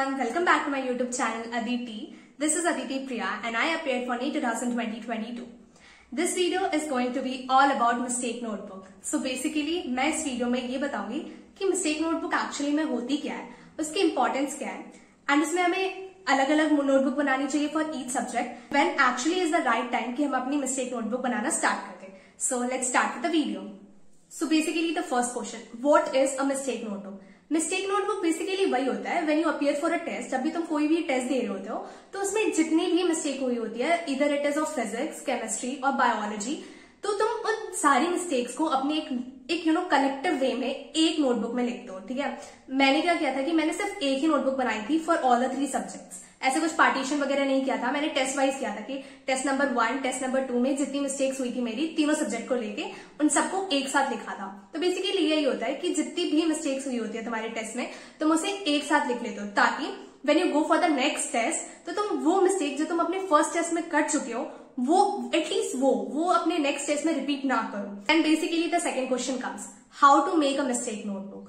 everyone, welcome back to my YouTube channel Aditi. This is Aditi Priya and I appeared for NEET 2020-22. This video is going to be all about mistake notebook. So basically मैं इस video में ये बताऊंगी कि mistake notebook actually में होती क्या है, उसकी इंपॉर्टेंस क्या है एंड उसमें हमें अलग अलग नोटबुक बनानी चाहिए for each subject when actually is the right time कि हम अपनी मिस्टेक नोटबुक बनाना स्टार्ट कर दें. So let's start with the video. So basically the first question, what is a mistake notebook? Mistake notebook basically वही होता है when you appear for a test. जब भी तुम कोई भी टेस्ट दे रहे होते हो तो उसमें जितनी भी मिस्टेक हुई होती है, इधर it is of physics, chemistry और बायोलॉजी, तो तुम उन सारी मिस्टेक्स को अपने एक कलेक्टिव वे में एक नोटबुक में लिखते हो. ठीक है, मैंने क्या किया था कि मैंने सिर्फ एक ही नोटबुक बनाई थी फॉर ऑल द 3 सब्जेक्ट्स. ऐसे कुछ पार्टीशन वगैरह नहीं किया था, मैंने टेस्ट वाइज किया था कि टेस्ट नंबर 1, टेस्ट नंबर 2 में जितनी मिस्टेक्स हुई थी मेरी तीनों सब्जेक्ट को लेके उन सबको एक साथ लिखा था. तो बेसिकली यही होता है कि जितनी भी मिस्टेक्स हुई होती है तुम्हारे टेस्ट में तुम उसे एक साथ लिख लेते हो ताकि when you go for the next test तो तुम वो मिस्टेक जो तुम अपने फर्स्ट टेस्ट में कर चुके हो वो एटलीस्ट वो अपने नेक्स्ट टेस्ट में रिपीट ना करो. And basically the second question comes, how to make a mistake notebook.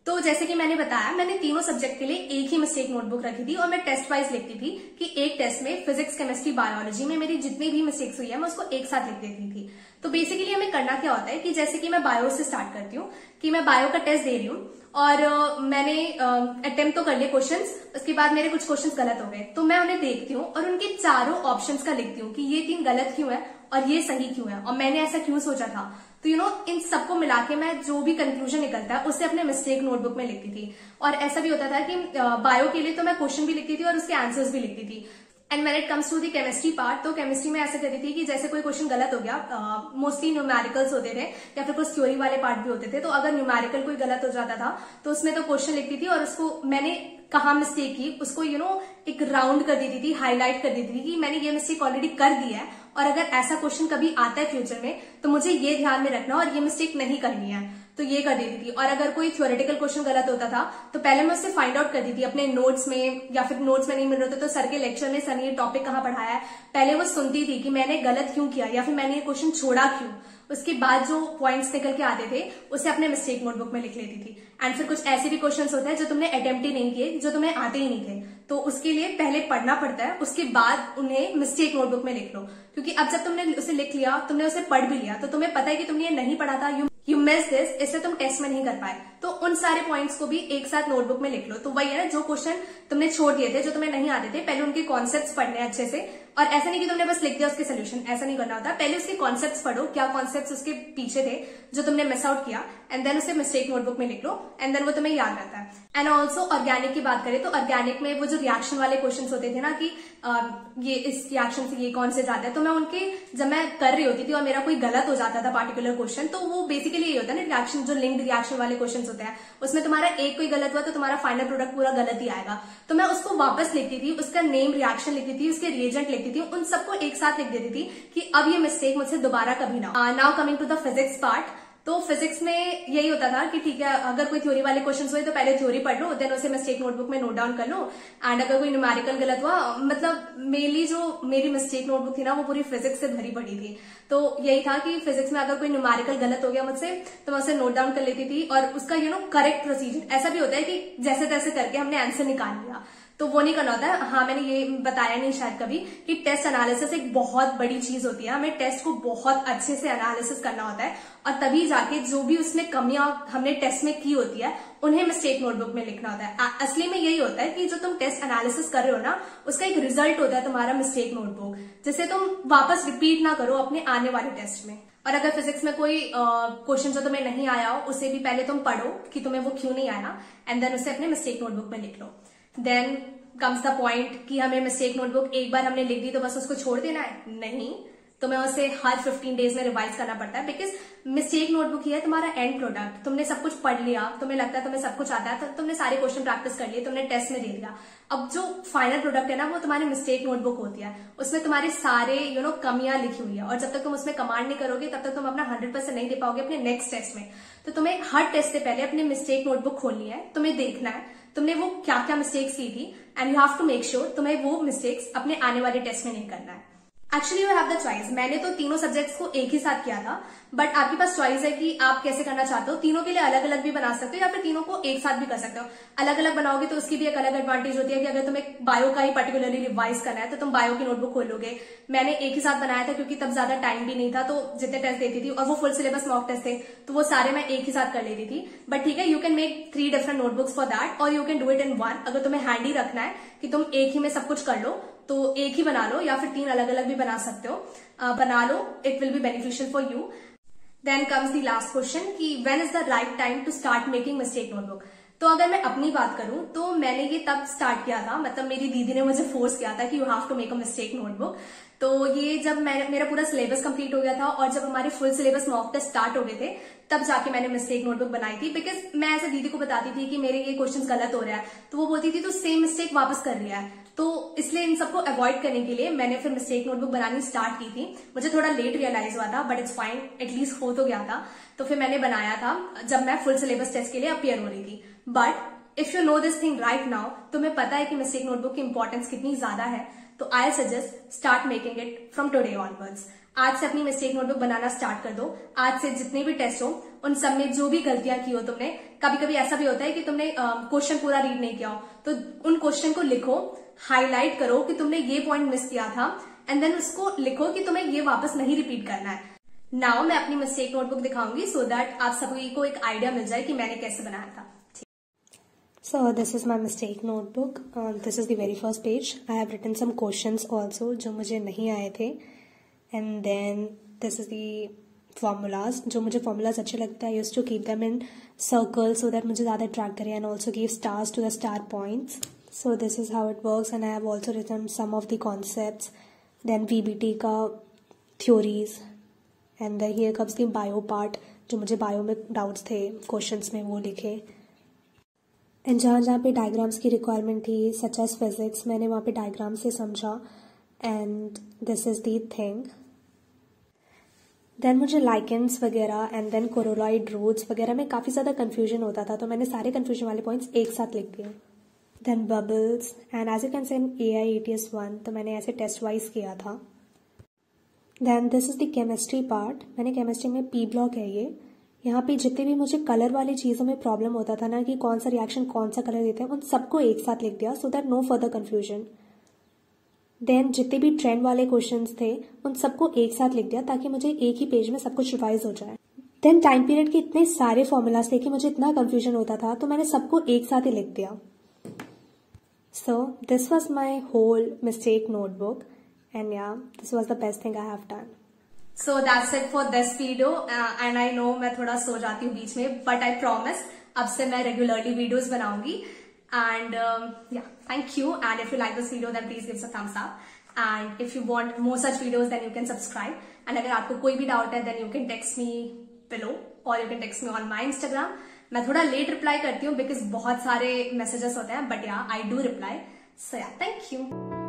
तो जैसे कि मैंने बताया, मैंने तीनों सब्जेक्ट के लिए एक ही मिस्टेक नोटबुक रखी थी और मैं टेस्ट वाइज लिखती थी कि एक टेस्ट में फिजिक्स, केमिस्ट्री, बायोलॉजी में मेरी जितनी भी मिस्टेक्स हुई है मैं उसको एक साथ लिख देती थी. तो बेसिकली हमें करना क्या होता है कि जैसे कि मैं बायो से स्टार्ट करती हूँ कि मैं बायो का टेस्ट दे रही हूँ और मैंने अटेम्प्ट तो कर लिए क्वेश्चंस, उसके बाद मेरे कुछ क्वेश्चंस गलत हो गए तो मैं उन्हें देखती हूँ और उनके चारों ऑप्शंस का लिखती हूँ कि ये 3 गलत क्यों है और ये सही क्यों है और मैंने ऐसा क्यों सोचा था. तो इन सबको मिला के मैं जो भी कंक्लूजन निकलता है उसे अपने मिस्टेक नोटबुक में लिखती थी. और ऐसा भी होता था कि बायो के लिए तो मैं क्वेश्चन भी लिखती थी और उसके आंसर्स भी लिखती थी. And when it comes to the chemistry part, तो केमिस्ट्री में ऐसा करती थी कि जैसे कोई क्वेश्चन गलत हो गया, मोस्टली न्यूमेरिकल्स होते थे या फिर कुछ थ्योरी वाले पार्ट भी होते थे, तो अगर न्यूमेरिकल कोई गलत हो जाता था तो उसमें तो क्वेश्चन लिखती थी और उसको मैंने कहाँ मिस्टेक की उसको एक राउंड कर देती थी, हाईलाइट कर देती थी कि मैंने ये मिस्टेक ऑलरेडी कर दी है और अगर ऐसा क्वेश्चन कभी आता है फ्यूचर में तो मुझे ये ध्यान में रखना और ये मिस्टेक नहीं करनी है, तो ये कर देती थी. और अगर कोई थ्योरेटिकल क्वेश्चन गलत होता था तो पहले मैं उससे फाइंड आउट कर दी थी अपने नोट्स में, या फिर नोट्स में नहीं मिल रहे थे तो सर के लेक्चर में सर ने ये टॉपिक कहाँ पढ़ाया है, पहले वो सुनती थी कि मैंने गलत क्यों किया या फिर मैंने ये क्वेश्चन छोड़ा क्यों. उसके बाद जो पॉइंट्स निकल के आते थे उसे अपने मिस्टेक नोटबुक में लिख लेती थी. एंड फिर कुछ ऐसे भी क्वेश्चंस होते हैं जो तुमने अटेम्प्ट ही नहीं किए, जो तुम्हें आते ही नहीं थे, तो उसके लिए पहले पढ़ना पड़ता है, उसके बाद उन्हें मिस्टेक नोटबुक में लिख लो. क्योंकि अब जब तुमने उसे लिख लिया, तुमने उसे पढ़ भी लिया, तो तुम्हें पता है कि तुमने ये नहीं पढ़ा था, यू मिस दिस, इससे तुम टेस्ट में नहीं कर पाए, तो उन सारे पॉइंट्स को भी एक साथ नोटबुक में लिख लो. तो वही है ना, जो क्वेश्चन तुमने छोड़ दिए थे, जो तुम्हें नहीं आते थे, पहले उनके कॉन्सेप्ट्स पढ़ने अच्छे से. और ऐसा नहीं कि तुमने बस लिख दिया उसके सोल्यूशन, ऐसा नहीं करना होता. पहले उसके कॉन्सेप्ट्स पढ़ो, क्या कॉन्सेप्ट्स उसके पीछे थे जो तुमने मिस आउट किया, एंड देन उसे मिस्टेक नोटबुक में लिख लो एंड देन वो तुम्हें याद रहता है. एंड ऑल्सो ऑर्गेनिक की बात करें तो ऑर्गेनिक में वो जो रिएक्शन वाले क्वेश्चन होते थे ना कि ये इस रिएक्शन से ये कौन से जाता है, तो मैं उनके जब मैं कर रही होती थी और मेरा कोई गलत हो जाता था पार्टिकुलर क्वेश्चन, तो वो बेसिकली ये होता है ना, रिएक्शन जो लिंक्ड रिएक्शन वाले क्वेश्चन होते हैं उसमें तुम्हारा एक कोई गलत हुआ तो तुम्हारा फाइनल प्रोडक्ट पूरा गलत ही आएगा. तो मैं उसको वापस लिखती थी, उसका नेम, रिएक्शन लिखती थी, उसके रिएजेंट लिखती थी, उन सबको एक साथ लिख देती थी कि अब ये मिस्टेक मुझसे दोबारा कभी ना. Now coming to the physics part, तो फिजिक्स में यही होता था कि ठीक है, अगर कोई थ्योरी वाले क्वेश्चंस हुए तो पहले थ्योरी पढ़ लो, देन उसे मिस्टेक नोटबुक में नोट डाउन कर लो. एंड अगर कोई न्यूमेरिकल गलत हुआ, मतलब मेनली जो मेरी मिस्टेक नोटबुक थी ना वो पूरी फिजिक्स से भरी पड़ी थी. तो यही था कि फिजिक्स में अगर कोई न्यूमेरिकल गलत हो गया मुझसे तो मैं उसे नोट डाउन कर लेती थी और उसका करेक्ट प्रोसीजर. ऐसा भी होता है कि जैसे तैसे करके हमने आंसर निकाल लिया, तो वो नहीं करना होता है. हाँ, मैंने ये बताया नहीं शायद कभी कि टेस्ट एनालिसिस एक बहुत बड़ी चीज होती है. हमें टेस्ट को बहुत अच्छे से एनालिसिस करना होता है और तभी जाके जो भी उसमें कमियां हमने टेस्ट में की होती है उन्हें मिस्टेक नोटबुक में लिखना होता है. असली में यही होता है कि जो तुम टेस्ट एनालिसिस कर रहे हो ना, उसका एक रिजल्ट होता है तुम्हारा मिस्टेक नोटबुक, जिसे तुम वापस रिपीट ना करो अपने आने वाले टेस्ट में. और अगर फिजिक्स में कोई क्वेश्चन जो तुम्हें नहीं आया हो उसे भी पहले तुम पढ़ो कि तुम्हें वो क्यों नहीं आया एंड देन उसे अपने मिस्टेक नोटबुक में लिख लो. देन कम्स द पॉइंट कि हमें मिस्टेक नोटबुक एक बार हमने लिख दी तो बस उसको छोड़ देना है, नहीं, तुम्हें उसे हर 15 डेज में रिवाइज करना पड़ता है. बिकॉज मिस्टेक नोटबुक ही है तुम्हारा एंड प्रोडक्ट. तुमने सब कुछ पढ़ लिया, तुम्हें लगता है तुम्हें सब कुछ आता है, तो तुमने सारे क्वेश्चन प्रैक्टिस कर लिए, तुमने टेस्ट में दे दिया. अब जो फाइनल प्रोडक्ट है ना वो तुम्हारी मिस्टेक नोटबुक होती है, उसमें तुम्हारी सारे कमियां लिखी हुई है और जब तक तुम उसमें कमांड नहीं करोगे तब तक तुम अपना 100% नहीं दे पाओगे अपने नेक्स्ट टेस्ट में. तो तुम्हें हर टेस्ट से पहले अपनी मिस्टेक नोटबुक खोलनी है, तुम्हें देखना है तुमने वो क्या क्या मिस्टेक्स की थी and you have to make sure तुम्हें वो मिस्टेक्स अपने आने वाले टेस्ट में नहीं करना है. Actually you have the choice. मैंने तो तीनों सब्जेक्ट्स को एक ही साथ किया था, बट आपके पास चॉइस है कि आप कैसे करना चाहते हो। तीनों के लिए अलग अलग भी बना सकते हो या फिर तीनों को एक साथ भी कर सकते हो। अलग अलग बनाओगे तो उसकी भी एक अलग एडवांटेज होती है कि अगर तुम्हें बायो का ही पर्टिकुलरली रिवाइज करना है तो तुम बायो की नोटबुक खोलोगे। मैंने एक ही साथ बनाया था क्योंकि तब ज्यादा टाइम भी नहीं था, तो जितने टेस्ट देती थी और वो फुल सिलेबस मॉक टेस्ट थे तो वो सारे मैं एक ही साथ कर लेती थी। बट ठीक है, you can make 3 different notebooks for that और you can do it in one. अगर तुम्हें हैंडी रखना है कि तुम एक ही में सब कुछ कर लो तो एक ही बना लो, या फिर 3 अलग अलग भी बना सकते हो। बना लो, it will be beneficial for you. Then comes the last question कि when is the right time to start making mistake notebook. तो अगर मैं अपनी बात करूं तो मैंने ये तब स्टार्ट किया था, मतलब मेरी दीदी ने मुझे फोर्स किया था कि you have to make a mistake notebook. तो ये जब मेरा पूरा सिलेबस कंप्लीट हो गया था और जब हमारे full syllabus mock test start हो गए थे तब जाके मैंने मिस्टेक नोटबुक बनाई थी। बिकॉज मैं ऐसे दीदी को बताती थी कि मेरे ये क्वेश्चन गलत हो रहा है, तो वो बोलती थी तो सेम मिस्टेक वापस कर रही है। तो इसलिए इन सबको अवॉइड करने के लिए मैंने फिर मिस्टेक नोटबुक बनानी स्टार्ट की थी। मुझे थोड़ा लेट रियलाइज हुआ था, बट इट्स फाइन, एटलीस्ट हो तो गया था। तो फिर मैंने बनाया था जब मैं फुल सिलेबस टेस्ट के लिए अपियर हो रही थी। But if you know this thing right now, तुम्हें पता है कि मिस्टेक नोटबुक की इंपॉर्टेंस कितनी ज्यादा है, तो I suggest start making it from today onwards. आज से अपनी मिस्टेक नोटबुक बनाना स्टार्ट कर दो। आज से जितने भी टेस्ट हो उन सब में जो भी गलतियां की हो तुमने, कभी कभी ऐसा भी होता है कि तुमने क्वेश्चन पूरा रीड नहीं किया हो, तो उन क्वेश्चन को लिखो, हाईलाइट करो कि तुमने ये पॉइंट मिस किया था, एंड देन उसको लिखो कि तुम्हें ये वापस नहीं रिपीट करना है। नाउ मैं अपनी मिस्टेक नोटबुक दिखाऊंगी सो दैट आप सभी को एक आइडिया मिल जाए कि मैंने कैसे बनाया था। So this is my mistake notebook. This is the very first page. I have written some questions also जो मुझे नहीं आए थे, and then this is the formulas. जो मुझे formulas अच्छे लगते हैं, I used to keep them in circles so that मुझे ज़्यादा track करे, and also give stars to the star points. So this is how it works, and I have also written some of the concepts. Then VBT का theories, and then here comes the bio part. जो मुझे bio में doubts थे questions में वो लिखे, and जहाँ जहाँ पे डायग्राम्स की रिक्वायरमेंट थी सच एज फिजिक्स, मैंने वहाँ पे डायग्राम से समझा, and this is the thing. Then मुझे लाइकेंस वगैरह एंड देन कोरोलॉइड रूट्स वगैरह में काफ़ी ज़्यादा कन्फ्यूजन होता था, तो मैंने सारे कन्फ्यूजन वाले पॉइंट्स एक साथ लिख दिए। Then bubbles, and as you can say in AIATS 1, तो मैंने ऐसे टेस्ट वाइज किया था। Then this is the chemistry part. मैंने केमिस्ट्री में P ब्लॉक है ये, यहाँ पे जितने भी मुझे कलर वाली चीज़ों में प्रॉब्लम होता था ना कि कौन सा रिएक्शन कौन सा कलर देते हैं, उन सबको एक साथ लिख दिया so that no further confusion. Then जितने भी ट्रेंड वाले क्वेश्चंस थे उन सबको एक साथ लिख दिया ताकि मुझे एक ही पेज में सब कुछ रिवाइज हो जाए। देन टाइम पीरियड के इतने सारे फॉर्मूलाज थे कि मुझे इतना कन्फ्यूजन होता था, तो मैंने सबको एक साथ ही लिख दिया। So this was my whole mistake notebook, and या this was the best thing I have done. So that's it for this video, and I know मैं थोड़ा सो जाती हूँ बीच में, but I promise अब से मैं regularly videos बनाऊंगी, and yeah, thank you, and if you like this video then please give us a thumbs up, and if you want more such videos then you can subscribe, and अगर आपको कोई भी doubt है then you can text me below or you can text me on my Instagram. मैं थोड़ा late reply करती हूँ because बहुत सारे messages होते हैं, but yeah, I do reply. So yeah, thank you.